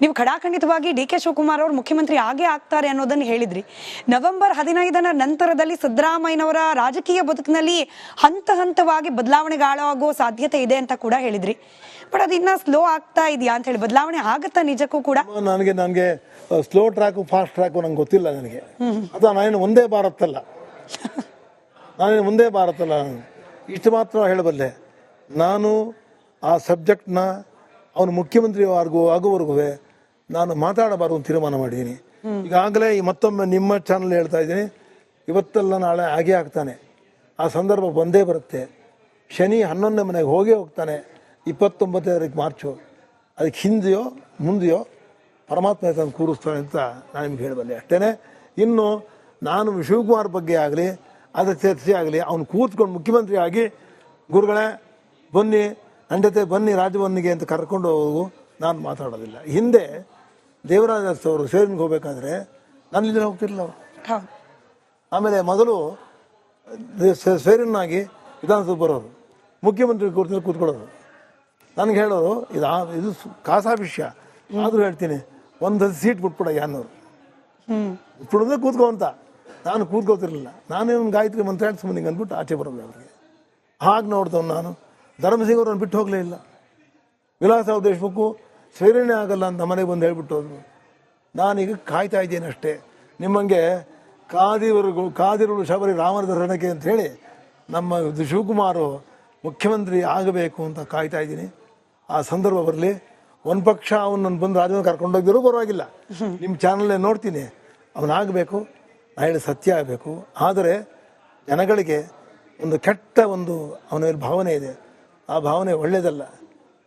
ನೀವು ಖಡಾಖಂಡಿತವಾಗಿ D K Shivakumar ಅವರು ಮುಖ್ಯಮಂತ್ರಿ ಆಗೇ ಆಗ್ತಾರೆ ಅನ್ನೋದನ್ನು ಹೇಳಿದ್ರಿ. ನವೆಂಬರ್ 15ರ ನಂತರದಲ್ಲಿ ಸಿದ್ದರಾಮಯ್ಯನವರ ರಾಜಕೀಯ ಬದುಕಿನಲ್ಲಿ ಹಂತ ಹಂತವಾಗಿ ಬದಲಾವಣೆಗಳಾಗೋ ಸಾಧ್ಯತೆ ಇದೆ ಅಂತ ಕೂಡ ಹೇಳಿದ್ರಿ. ಬಟ್ ಅದು ಇನ್ನ ಸ್ಲೋ ಆಗ್ತಾ ಇದೆಯಾ ಅಂತ ಹೇಳಿ, ಬದಲಾವಣೆ ಆಗುತ್ತಾ ನಿಜಕ್ಕೂ ಕೂಡ? ನನಗೆ ಸ್ಲೋ ಟ್ರ್ಯಾಕು ಫಾಸ್ಟ್ ಟ್ರ್ಯಾಕು ನಂಗೆ ಗೊತ್ತಿಲ್ಲ. ನನಗೆ ಅಥವಾ ನಾನೇನು ಒಂದೇ ಭಾರತ ಅಲ್ಲ, ಇಷ್ಟು ಮಾತ್ರ ಹೇಳಬಲ್ಲೆ. ನಾನು ಆ ಸಬ್ಜೆಕ್ಟ್ನ ಅವನು ಮುಖ್ಯಮಂತ್ರಿ ಆಗುವವರೆಗೂ ನಾನು ಮಾತಾಡಬಾರ್ದು ಅಂತ ತೀರ್ಮಾನ ಮಾಡಿದ್ದೀನಿ. ಈಗಾಗಲೇ ಮತ್ತೊಮ್ಮೆ ನಿಮ್ಮ ಚಾನಲ್ ಹೇಳ್ತಾ ಇದ್ದೀನಿ, ಇವತ್ತೆಲ್ಲ ನಾಳೆ ಆಗೇ ಆಗ್ತಾನೆ. ಆ ಸಂದರ್ಭ ಬಂದೇ ಬರುತ್ತೆ. ಶನಿ 11ನೇ ಮನೆಗೆ ಹೋಗೇ ಹೋಗ್ತಾನೆ 29ನೇ ಮಾರ್ಚು. ಅದಕ್ಕೆ ಹಿಂದೆಯೋ ಮುಂದೆಯೋ ಪರಮಾತ್ಮ ತಂದು ಕೂರಿಸ್ತಾನೆ ಅಂತ ನಾನು ನಿಮ್ಗೆ ಹೇಳಬಲ್ಲೆ ಅಷ್ಟೇ. ಇನ್ನು ನಾನು ಶಿವಕುಮಾರ್ ಬಗ್ಗೆ ಆಗಲಿ ಅದರ ಚರ್ಚೆ ಆಗಲಿ ಅವನು ಕೂತ್ಕೊಂಡು ಮುಖ್ಯಮಂತ್ರಿ ಆಗಿ ಗುರುಗಳೇ ಬನ್ನಿ ನನ್ನ ಜೊತೆ ಬನ್ನಿ ರಾಜಭವನಿಗೆ ಅಂತ ಕರ್ಕೊಂಡು ಹೋಗು ನಾನು ಮಾತಾಡೋದಿಲ್ಲ. ಹಿಂದೆ ದೇವರಾಜ ಅವರು ಸೇರಿನ್ಗೆ ಹೋಗ್ಬೇಕಾದ್ರೆ ನಾನು ಇಲ್ಲಿಂದ ಹೋಗ್ತಿರಲಿಲ್ಲ ಅವರು. ಆಮೇಲೆ ಮೊದಲು ಸೇರಿನಾಗಿ ವಿಧಾನಸಭೆ ಬರೋರು, ಮುಖ್ಯಮಂತ್ರಿ ಕೂರ್ತಿಲ್ಲಿ ಕೂತ್ಕೊಳ್ಳೋರು. ನನಗೆ ಹೇಳೋರು ಇದು ಖಾಸಾ ವಿಷಯ ಆದರೂ ಹೇಳ್ತೀನಿ, ಒಂದು ಸೀಟ್ ಬಿಟ್ಬಿಡ ಅನ್ನೋರು. ಬಿಟ್ಬಿಡೋದೇ ಕೂತ್ಕೋ ಅಂತ. ನಾನು ಕೂತ್ಕೋತಿರ್ಲಿಲ್ಲ. ನಾನೇನು ಗಾಯತ್ರಿ ಮಂತ್ರ ಸುಮ್ಮನೆ ಅಂದ್ಬಿಟ್ಟು ಆಚೆ ಬರೋದು ಅವ್ರಿಗೆ. ಹಾಗೆ ನೋಡ್ದವ್ ನಾನು ಧರ್ಮಸಿಂಗ್ ಅವ್ರನ್ನ ಬಿಟ್ಟು ಹೋಗಲೇ ಇಲ್ಲ. ವಿಲಾಸರಾವ್ ದೇಶಮುಖು ಸೇರಿನೇ ಆಗಲ್ಲ ಅಂತ ಮನೆಗೆ ಬಂದು ಹೇಳ್ಬಿಟ್ಟು ಹೋದ್ರು. ನಾನೀಗ ಕಾಯ್ತಾ ಇದ್ದೇನೆ ಅಷ್ಟೇ. ನಿಮ್ಮಂಗೆ ಕಾದಿರುಳು ಶಬರಿ ರಾಮನ ದರ್ಶನಕ್ಕೆ ಅಂತ ಹೇಳಿ ನಮ್ಮ ಶಿವಕುಮಾರು ಮುಖ್ಯಮಂತ್ರಿ ಆಗಬೇಕು ಅಂತ ಕಾಯ್ತಾ ಇದ್ದೀನಿ. ಆ ಸಂದರ್ಭ ಬರಲಿ. ಒಂದು ಪಕ್ಷ ಅವನನ್ನು ಬಂದು ರಾಜಭವನ ಕರ್ಕೊಂಡೋಗಿದ್ರು ಪರವಾಗಿಲ್ಲ, ನಿಮ್ಮ ಚಾನಲ್ಲೇ ನೋಡ್ತೀನಿ. ಅವನಾಗಬೇಕು, ನಾ ಹೇಳಿ ಸತ್ಯ ಆಗಬೇಕು. ಆದರೆ ಜನಗಳಿಗೆ ಒಂದು ಕೆಟ್ಟ ಅವನ ಭಾವನೆ ಇದೆ. ಆ ಭಾವನೆ ಒಳ್ಳೆಯದಲ್ಲ.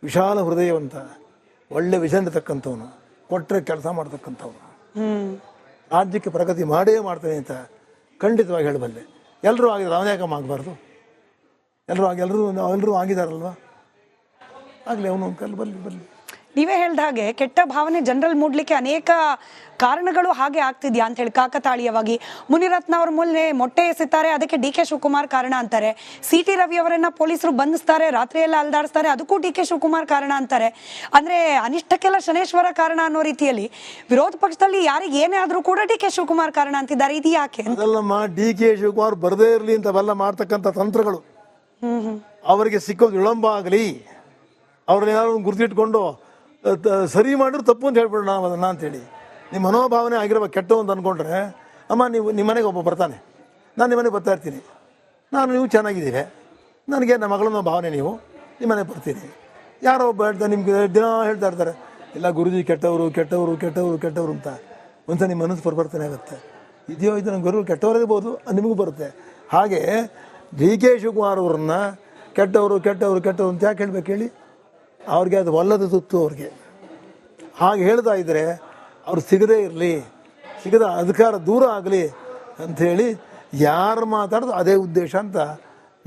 ವಿಶಾಲ ಹೃದಯವಂತ, ಒಳ್ಳೆ ವಿಷನ್ ಇರತಕ್ಕಂಥವನು, ಕೊಟ್ಟರೆ ಕೆಲಸ ಮಾಡ್ತಕ್ಕಂಥವನು, ರಾಜ್ಯಕ್ಕೆ ಪ್ರಗತಿ ಮಾಡೇ ಮಾಡ್ತಾನೆ ಅಂತ ಖಂಡಿತವಾಗಿ ಹೇಳಬಲ್ಲೆ. ಎಲ್ಲರೂ ಆಗಿದ್ದಾರೆ, ಅವನೇ ಯಾಕಮ್ಮ ಆಗಬಾರ್ದು? ಎಲ್ಲರೂ ಆಗಿದಾರಲ್ವ, ಆಗಲಿ ಅವನು ಬರಲಿ. ನೀವೇ ಹೇಳ್ದ ಹಾಗೆ ಕೆಟ್ಟ ಭಾವನೆ ಜನರಲ್ಲಿ ಮೂಡ್ಲಿಕ್ಕೆ ಅನೇಕ ಕಾರಣಗಳು ಹಾಗೆ ಆಗ್ತಿದ್ಯಾ ಅಂತ ಹೇಳಿ ಕಾಕತಾಳೀಯವಾಗಿ ಮುನಿರತ್ನ ಅವ್ರ ಮೂಲೆ ಮೊಟ್ಟೆ ಎಸಿತಾರೆ, ಅದಕ್ಕೆ ಡಿ ಕೆ ಶಿವಕುಮಾರ್ ಕಾರಣ ಅಂತಾರೆ. ಸಿ.ಟಿ. ರವಿ ಅವರನ್ನ ಪೊಲೀಸರು ಬಂಧಿಸ್ತಾರೆ, ರಾತ್ರಿ ಎಲ್ಲ ಅಲ್ದಾಡಿಸ್ತಾರೆ, ಅದಕ್ಕೂ ಡಿ ಕೆ ಶಿವಕುಮಾರ್ ಕಾರಣ ಅಂತಾರೆ. ಅಂದ್ರೆ ಅನಿಷ್ಟಕ್ಕೆಲ್ಲ ಶನೇಶ್ವರ ಕಾರಣ ಅನ್ನೋ ರೀತಿಯಲ್ಲಿ ವಿರೋಧ ಪಕ್ಷದಲ್ಲಿ ಯಾರಿಗೆ ಏನೇ ಆದ್ರೂ ಕೂಡ ಡಿ ಕೆ ಶಿವಕುಮಾರ್ ಕಾರಣ ಅಂತಿದ್ದಾರೆ. ಇದು ಯಾಕೆ? ಅದಲ್ಲಮ್ಮ, ಡಿ ಕೆ ಶಿವಕುಮಾರ್ ಬರದೇ ಇರಲಿ ಅಂತವೆಲ್ಲ ಮಾಡ್ತಕ್ಕಂಥ ತಂತ್ರಗಳು. ಅವರಿಗೆ ಸಿಕ್ಕೋದು ವಿಳಂಬ ಆಗಲಿ, ಅವ್ರನ್ನ ಏನಾದ್ರು ಗುರುತಿಟ್ಕೊಂಡು ಸರಿ ಮಾಡಿದ್ರು ತಪ್ಪು ಅಂತ ಹೇಳ್ಬಿಡೋಣ ಅದನ್ನ ಅಂತೇಳಿ. ನಿಮ್ಮ ಮನೋಭಾವನೆ ಆಗಿರೋ ಕೆಟ್ಟ ಅಂತ ಅಂದ್ಕೊಂಡ್ರೆ, ಅಮ್ಮ ನೀವು ನಿಮ್ಮ ಮನೆಗೆ ಒಬ್ಬ ಬರ್ತಾನೆ, ನಾನು ನಿಮ್ಮ ಮನೆಗೆ ಬರ್ತಾ ಇರ್ತೀನಿ, ನೀವು ಚೆನ್ನಾಗಿದ್ದೀರಿ, ನನಗೆ ನಮ್ಮ ಮಗಳನ್ನ ಭಾವನೆ, ನೀವು ನಿಮ್ಮ ಮನೆಗೆ ಬರ್ತೀನಿ. ಯಾರೋ ಒಬ್ಬ ಹೇಳ್ತಾರೆ, ನಿಮ್ಗೆ ದಿನ ಹೇಳ್ತಾ ಇರ್ತಾರೆ, ಇಲ್ಲ ಗುರುಜಿ ಕೆಟ್ಟವರು ಅಂತ. ಒಂದ್ಸಲ ನಿಮ್ಮ ಮನಸ್ಸು ಪರಿವರ್ತನೆ ಆಗುತ್ತೆ. ಇದೆಯೋ ಇದು ನಮ್ಮ ಗುರು ಕೆಟ್ಟವರಿರ್ಬೋದು, ನಿಮಗೂ ಬರುತ್ತೆ. ಹಾಗೆ ಡಿ ಕೆ ಶಿವಕುಮಾರ್ ಅವ್ರನ್ನ ಕೆಟ್ಟವರು ಅಂತ ಯಾಕೆ ಹೇಳ್ಬೇಕು ಹೇಳಿ? ಅವ್ರಿಗೆ ಅದು ಒಲ್ಲದ ತುತ್ತು ಅವ್ರಿಗೆ. ಹಾಗೆ ಹೇಳ್ತಾ ಇದ್ದರೆ ಅವ್ರು ಸಿಗದೇ ಇರಲಿ, ಸಿಗದ ಅಧಿಕಾರ ದೂರ ಆಗಲಿ ಅಂಥೇಳಿ ಯಾರು ಮಾತಾಡೋದು ಅದೇ ಉದ್ದೇಶ ಅಂತ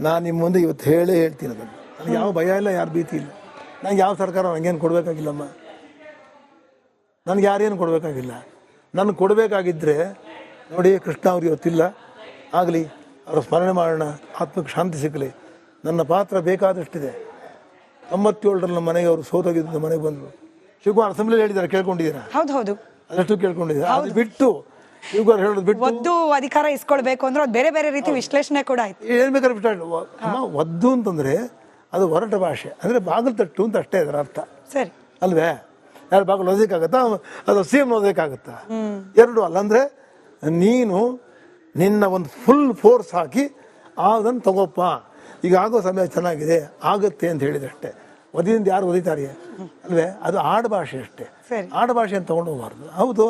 ನಾನು ನಿಮ್ಮ ಮುಂದೆ ಇವತ್ತು ಹೇಳ್ತೀನಿ. ಅದನ್ನು ನನಗೆ ಯಾವ ಭಯ ಇಲ್ಲ, ಯಾರು ಭೀತಿ ಇಲ್ಲ. ನನಗೆ ಯಾವ ಸರ್ಕಾರ ನನಗೇನು ಕೊಡಬೇಕಾಗಿಲ್ಲಮ್ಮ, ನನಗೆ ಯಾರೇನು ಕೊಡಬೇಕಾಗಿಲ್ಲ. ನನಗೆ ಕೊಡಬೇಕಾಗಿದ್ದರೆ ನೋಡಿ, ಕೃಷ್ಣ ಅವ್ರಿಗೆ ಗೊತ್ತಿಲ್ಲ, ಆಗಲಿ, ಅವರ ಸ್ಮರಣೆ ಮಾಡೋಣ, ಆತ್ಮಕ್ಕೆ ಶಾಂತಿ ಸಿಗಲಿ. ನನ್ನ ಪಾತ್ರ ಬೇಕಾದಷ್ಟಿದೆ. 97ರಲ್ಲಿ ನಮ್ಮ ಮನೆಗೆ ಅವರು ಸೋತೋಗಿದ್ದು ಮನೆಗೆ ಬಂದರು. ಶಿವಕುಮಾರ್ ಅಸೆಂಬ್ಲಿಯಲ್ಲಿ ಹೇಳಿದ್ದಾರೆ, ಕೇಳ್ಕೊಂಡಿದ್ದೀರಾ? ಹೌದು, ಅದಷ್ಟು ಕೇಳ್ಕೊಂಡಿದ್ದೀರಾ? ಅದು ಬಿಟ್ಟು ಶಿವಕುಮಾರ್ ಹೇಳೋದು ಬಿಟ್ಟು ಒದ್ದು ಅಧಿಕಾರ ಇಸ್ಕೊಳ್ಬೇಕು ಅಂದ್ರೆ ಅದು ಬೇರೆ ಬೇರೆ ರೀತಿ ವಿಶ್ಲೇಷಣೆ ಕೂಡ ಆಯ್ತು. ಏನು ಬೇಕಾದ್ರೆ ಒದ್ದು ಅಂತಂದ್ರೆ ಅದು ಹೊರಟ ಭಾಷೆ, ಅಂದರೆ ಬಾಗಿಲು ತಟ್ಟು ಅಂತ ಅಷ್ಟೇ ಅದರ ಅರ್ಥ. ಸರಿ ಅಲ್ವೇ? ಯಾರು ಬಾಗಿಲು ಓದೋಕ್ಕಾಗತ್ತಾ? ಅದು ಸಿಎಂ ಓದೋಕ್ಕಾಗತ್ತಾ? ಎರಡು ಅಲ್ಲ. ಅಂದರೆ ನೀನು ನಿನ್ನ ಒಂದು ಫುಲ್ ಫೋರ್ಸ್ ಹಾಕಿ ಅದನ್ನು ತಗೋಪ್ಪ, ಈಗ ಆಗೋ ಸಮಯ ಚೆನ್ನಾಗಿದೆ, ಆಗುತ್ತೆ ಅಂತ ಹೇಳಿದಷ್ಟೇ. ಒದಿಯಿಂದ ಯಾರು ಒದಿತಾರೆ ಅಲ್ವೇ? ಅದು ಆಡುಭಾಷೆ ಅಷ್ಟೇ. ಆಡುಭಾಷೆಯನ್ನು ತೊಗೊಂಡು ಹೋಗಬಾರ್ದು. ಹೌದು,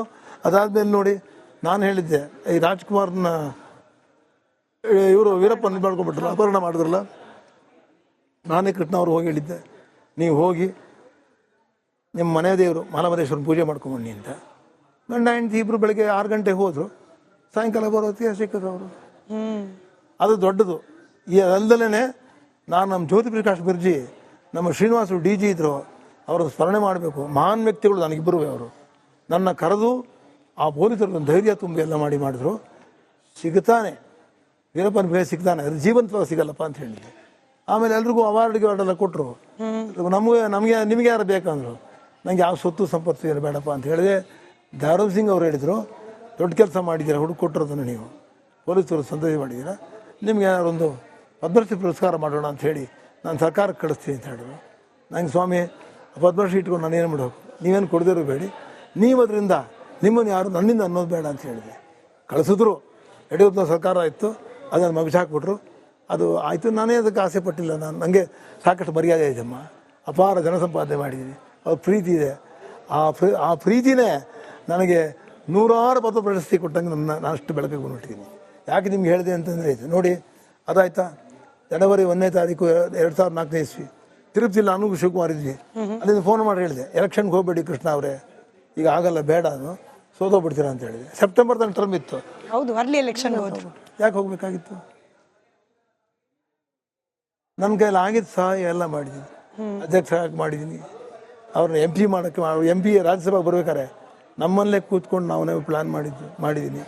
ಅದಾದ್ಮೇಲೆ ನೋಡಿ, ನಾನು ಹೇಳಿದ್ದೆ, ಈ ರಾಜ್ಕುಮಾರ್ನ ಇವರು ವೀರಪ್ಪನ ಮಾಡ್ಕೊಂಡ್ಬಿಟ್ರಲ್ಲ, ಅಪಹರಣ ಮಾಡಿದ್ರಲ್ಲ, ನಾನೇ ಕೃಷ್ಣ ಅವ್ರು ಹೋಗಿ ಹೇಳಿದ್ದೆ, ನೀವು ಹೋಗಿ ನಿಮ್ಮ ಮನೆ ದೇವರು ಮಾಲಮದೇಶ್ವರನ ಪೂಜೆ ಮಾಡ್ಕೊಂಬನ್ನಿ ಅಂತ. ಗಂಡ ಹೆಂಡತಿ ಇಬ್ಬರು ಬೆಳಗ್ಗೆ 6 ಗಂಟೆಗೆ ಹೋದರು, ಸಾಯಂಕಾಲ ಬರೋತ್ತಿಗೆ ಸಿಕ್ಕದು ಅವರು. ಅದು ದೊಡ್ಡದು. ಈ ಅಲ್ದಲೇ ನಾನು ನಮ್ಮ ಜ್ಯೋತಿ ಪ್ರಕಾಶ್ ಬಿರ್ಜಿ, ನಮ್ಮ ಶ್ರೀನಿವಾಸರು DG ಇದ್ದರು, ಅವರ ಸ್ಮರಣೆ ಮಾಡಬೇಕು. ಮಹಾನ್ ವ್ಯಕ್ತಿಗಳು ನನಗಿಬ್ಬರು. ಅವರು ನನ್ನ ಕರೆದು ಆ ಪೊಲೀಸರು ಧೈರ್ಯ ತುಂಬಿ ಎಲ್ಲ ಮಾಡಿದ್ರು. ಸಿಗ್ತಾನೆ, ವೀರಪ್ಪನ ಬೇರೆ ಸಿಗ್ತಾನೆ, ಅದು ಜೀವಂತವಾಗಿ ಸಿಗಲ್ಲಪ್ಪ ಅಂತ ಹೇಳಿದ್ದೆ. ಆಮೇಲೆ ಎಲ್ರಿಗೂ ಅವಾರ್ಡ್ಗೆ ಎಲ್ಲ ಕೊಟ್ಟರು. ನಮಗೆ ನಿಮಗೆ ಯಾರು ಬೇಕಂದ್ರು. ನನಗೆ ಯಾವ ಸ್ವತ್ತು ಸಂಪತ್ತು ಏನು ಬೇಡಪ್ಪ ಅಂತ ಹೇಳಿದೆ. ದಾರಮ್ ಸಿಂಗ್ ಅವರು ಹೇಳಿದರು, ದೊಡ್ಡ ಕೆಲಸ ಮಾಡಿದ್ದೀರಾ, ಹುಡುಕಿ ಕೊಟ್ಟಿರೋದನ್ನು ನೀವು ಪೊಲೀಸರು ಸಂದೇಶ ಮಾಡಿದ್ದೀರಾ, ನಿಮ್ಗೆ ಏನಾರೊಂದು ಪದ್ಮಶ್ರೀ ಪುರಸ್ಕಾರ ಮಾಡೋಣ ಅಂತ ಹೇಳಿ ನಾನು ಸರ್ಕಾರಕ್ಕೆ ಕಳಿಸ್ತೀನಿ ಅಂತ ಹೇಳಿದ್ರು. ನಂಗೆ ಸ್ವಾಮಿ ಪದ್ಮಶ್ರೀ ಇಟ್ಕೊಂಡು ನಾನೇನು ಮಾಡಬೇಕು, ನೀವೇನು ಕೊಡದಿರೋ ಬೇಡಿ, ನೀವು ಅದರಿಂದ ನಿಮ್ಮನ್ನು ಯಾರು ನನ್ನಿಂದ ಅನ್ನೋದು ಬೇಡ ಅಂತ ಹೇಳಿದೆ. ಕಳಿಸಿದ್ರು. ಯಡಿಯೂರಪ್ಪನ ಸರ್ಕಾರ ಇತ್ತು, ಅದನ್ನು ಮಗಚಾಕ್ಬಿಟ್ರು. ಅದು ಆಯಿತು. ನಾನೇ ಅದಕ್ಕೆ ಆಸೆ ಪಟ್ಟಿಲ್ಲ. ನನಗೆ ಸಾಕಷ್ಟು ಮರ್ಯಾದೆ ಇದೆಯಮ್ಮ, ಅಪಾರ ಜನಸಂಪಾದನೆ ಮಾಡಿದ್ದೀನಿ, ಅವ್ರ ಪ್ರೀತಿ ಇದೆ. ಆ ಪ್ರೀತಿನೇ ನನಗೆ ನೂರಾರು ಪದ ಪ್ರಶಸ್ತಿ ಕೊಟ್ಟಂಗೆ ನಾನು ಅಷ್ಟು ಬೆಳಕಿಗೆ ಬಂದುಬಿಟ್ಟಿದ್ದೀನಿ. ಯಾಕೆ ನಿಮ್ಗೆ ಹೇಳಿದೆ ಅಂತಂದರೆ ಇದು ನೋಡಿ, ಅದಾಯ್ತಾ, ಜನವರಿ 1ನೇ ತಾರೀಕು 2004ನೇ ಇಸ್ವಿ ತಿರುಪತಿಲಿ ನಾನು ಶಿವಕುಮಾರ್ ಇದ್ವಿ. ಅಲ್ಲಿಂದ ಫೋನ್ ಮಾಡಿ ಹೇಳಿದೆ, ಎಲೆಕ್ಷನ್ಗೆ ಹೋಗಬೇಡಿ ಕೃಷ್ಣ ಅವರೇ, ಈಗ ಆಗಲ್ಲ, ಬೇಡ, ಅದು ಸೋತೋಗ್ಬಿಡ್ತೀರಾ ಅಂತ ಹೇಳಿದೆ. ಸೆಪ್ಟೆಂಬರ್ ತನಕ ಟರ್ಮ್ ಇತ್ತು. ಹೌದು, ಅರ್ಲಿ ಎಲೆಕ್ಷನ್ ಹೋದ್ರು. ಯಾಕೆ ಹೋಗ್ಬೇಕಾಗಿತ್ತು? ನನ್ನ ಕೈಯಲ್ಲಿ ಆಗಿದ್ದು ಸಹಾಯ ಎಲ್ಲ ಮಾಡಿದ್ದೀನಿ. ಅಧ್ಯಕ್ಷ ಮಾಡಿದ್ದೀನಿ, ಅವ್ರನ್ನ MP ಮಾಡೋಕ್ಕೆ MP ರಾಜ್ಯಸಭೆಗೆ ಬರ್ಬೇಕಾರೆ ನಮ್ಮಲ್ಲೇ ಕೂತ್ಕೊಂಡು ನಾವೇ ಪ್ಲ್ಯಾನ್ ಮಾಡಿದ್ದೀನಿ,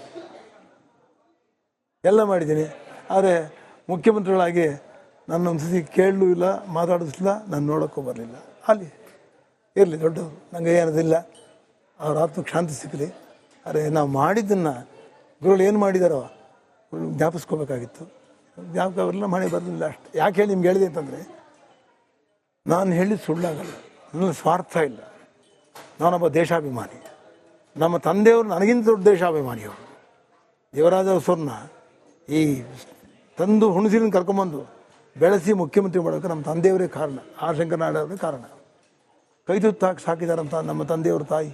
ಎಲ್ಲ ಮಾಡಿದ್ದೀನಿ. ಆದರೆ ಮುಖ್ಯಮಂತ್ರಿಗಳಾಗಿ ನನ್ನ ಒಂದು ಸತಿ ಕೇಳಲೂ ಇಲ್ಲ, ಮಾತಾಡಿಸ್ಲಿಲ್ಲ, ನಾನು ನೋಡೋಕ್ಕೂ ಬರಲಿಲ್ಲ. ಅಲ್ಲಿ ಇರಲಿ, ದೊಡ್ಡವರು, ನನಗೆ ಏನದಿಲ್ಲ, ಅವ್ರ ಆತ್ಮಕ್ಕೆ ಶಾಂತಿ ಸಿಕ್ಕಲಿ. ಆದರೆ ನಾವು ಮಾಡಿದ್ದನ್ನು ಗುರುಗಳು ಏನು ಮಾಡಿದಾರೋ ಜ್ಞಾಪಿಸ್ಕೋಬೇಕಾಗಿತ್ತು. ಜ್ಞಾಪಕ ಅವರೆಲ್ಲ ಮಾಡಿ ಬರಲಿಲ್ಲ ಅಷ್ಟು. ಯಾಕೆ ಹೇಳಿ ನಿಮ್ಗೆ ಹೇಳಿದೆ ಅಂತಂದರೆ, ನಾನು ಹೇಳಿದ ಸುಳ್ಳಾಗಲ್ಲ, ನನ್ನ ಸ್ವಾರ್ಥ ಇಲ್ಲ, ನಾನೊಬ್ಬ ದೇಶಾಭಿಮಾನಿ. ನಮ್ಮ ತಂದೆಯವರು ನನಗಿಂತ ದೊಡ್ಡ ದೇಶಾಭಿಮಾನಿ. ಅವರು ದೇವರಾಜ ಅರಸವ್ರನ್ನ ಈ ತಂದು ಹುಣಸಿನ ಕರ್ಕೊಂಬಂದು ಬೆಳೆಸಿ ಮುಖ್ಯಮಂತ್ರಿ ಮಾಡೋಕ್ಕೆ ನಮ್ಮ ತಂದೆಯವರೇ ಕಾರಣ, ಆರ್ ಶಂಕರನಾರಾಯಣವರೇ ಕಾರಣ. ಕೈ ತುತ್ತಾಕಿ ಸಾಕಿದಾರಂತ ನಮ್ಮ ತಂದೆಯವ್ರ ತಾಯಿ.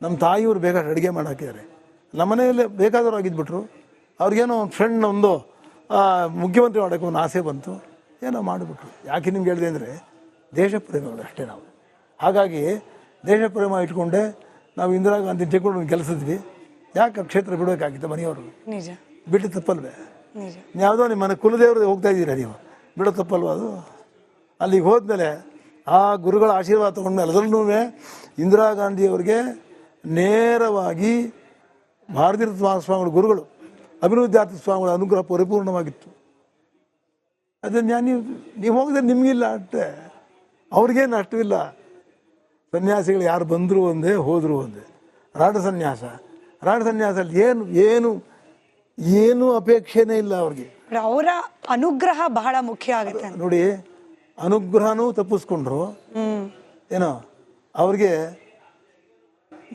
ನಮ್ಮ ತಾಯಿಯವರು ಬೇಕಾದ್ರೆ ಅಡುಗೆ ಮಾಡಿ ಹಾಕಿದ್ದಾರೆ. ನಮ್ಮ ಮನೆಯಲ್ಲೇ ಬೇಕಾದವರು ಆಗಿದ್ಬಿಟ್ರು. ಅವ್ರಿಗೇನೋ ಒಂದು ಫ್ರೆಂಡ್ ಒಂದು ಮುಖ್ಯಮಂತ್ರಿ ಮಾಡೋಕ್ಕೆ ಒಂದು ಆಸೆ ಬಂತು, ಏನೋ ಮಾಡಿಬಿಟ್ರು. ಯಾಕೆ ನಿಮ್ಗೆ ಹೇಳಿದೆ ಅಂದರೆ, ದೇಶ ಪ್ರೇಮಿಗಳು ಅಷ್ಟೇ ನಾವು. ಹಾಗಾಗಿ ದೇಶ ಪ್ರೇಮ ಇಟ್ಕೊಂಡೆ ನಾವು ಇಂದಿರಾ ಗಾಂಧಿ ತೆಗೆದುಕೊಂಡು ಗೆಲ್ಲಿಸಿದ್ವಿ. ಯಾಕೆ ಕ್ಷೇತ್ರ ಬಿಡಬೇಕಾಗಿತ್ತು ಮನೆಯವರು? ನಿಜ. ಬಿಟ್ಟು ತಪ್ಪಲ್ವೇ? ನಿಜ. ಯಾವುದೋ ನಿಮ್ಮ ಮನೆ ಕುಲದೇವ್ರಿಗೆ ಹೋಗ್ತಾ ಇದ್ದೀರಾ ನೀವು, ಬಿಡೋ ತಪ್ಪಲ್ವ ಅದು? ಅಲ್ಲಿಗೆ ಹೋದ್ಮೇಲೆ ಆ ಗುರುಗಳ ಆಶೀರ್ವಾದ ತೊಗೊಂಡ್ಮೇಲೆ, ಅದರಲ್ಲೂ ಇಂದಿರಾ ಗಾಂಧಿಯವ್ರಿಗೆ ನೇರವಾಗಿ ಭಾರತೀಯ ಸ್ವಾಮಿಗಳ ಗುರುಗಳು ಅಭಿವೃದ್ಧಿ ಸ್ವಾಮಿಗಳ ಅನುಗ್ರಹ ಪರಿಪೂರ್ಣವಾಗಿತ್ತು. ಅದನ್ನು ನೀವು ಹೋಗಿದ್ರೆ ನಿಮಗಿಲ್ಲ ಅಷ್ಟೇ, ಅವ್ರಿಗೇನು ಅಷ್ಟು ಇಲ್ಲ. ಸನ್ಯಾಸಿಗಳು ಯಾರು ಬಂದರೂ ಒಂದೇ, ಹೋದರೂ ಒಂದೇ. ರಾಢ ಸನ್ಯಾಸಲ್ಲಿ ಏನು ಅಪೇಕ್ಷೆನೇ ಇಲ್ಲ ಅವ್ರಿಗೆ. ಅವರ ಅನುಗ್ರಹ ಬಹಳ ಮುಖ್ಯ ಆಗುತ್ತೆ ನೋಡಿ. ಅನುಗ್ರಹನೂ ತಪ್ಪಿಸ್ಕೊಂಡ್ರು. ಏನೋ ಅವ್ರಿಗೆ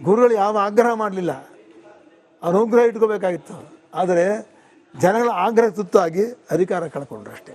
ಗುರುಗಳು ಯಾವ ಆಗ್ರಹ ಮಾಡಲಿಲ್ಲ, ಅನುಗ್ರಹ ಇಟ್ಕೋಬೇಕಾಗಿತ್ತು. ಆದರೆ ಜನಗಳ ಆಗ್ರಹ ತುತ್ತಾಗಿ ಅಧಿಕಾರ ಕಳ್ಕೊಂಡ್ರು ಅಷ್ಟೇ.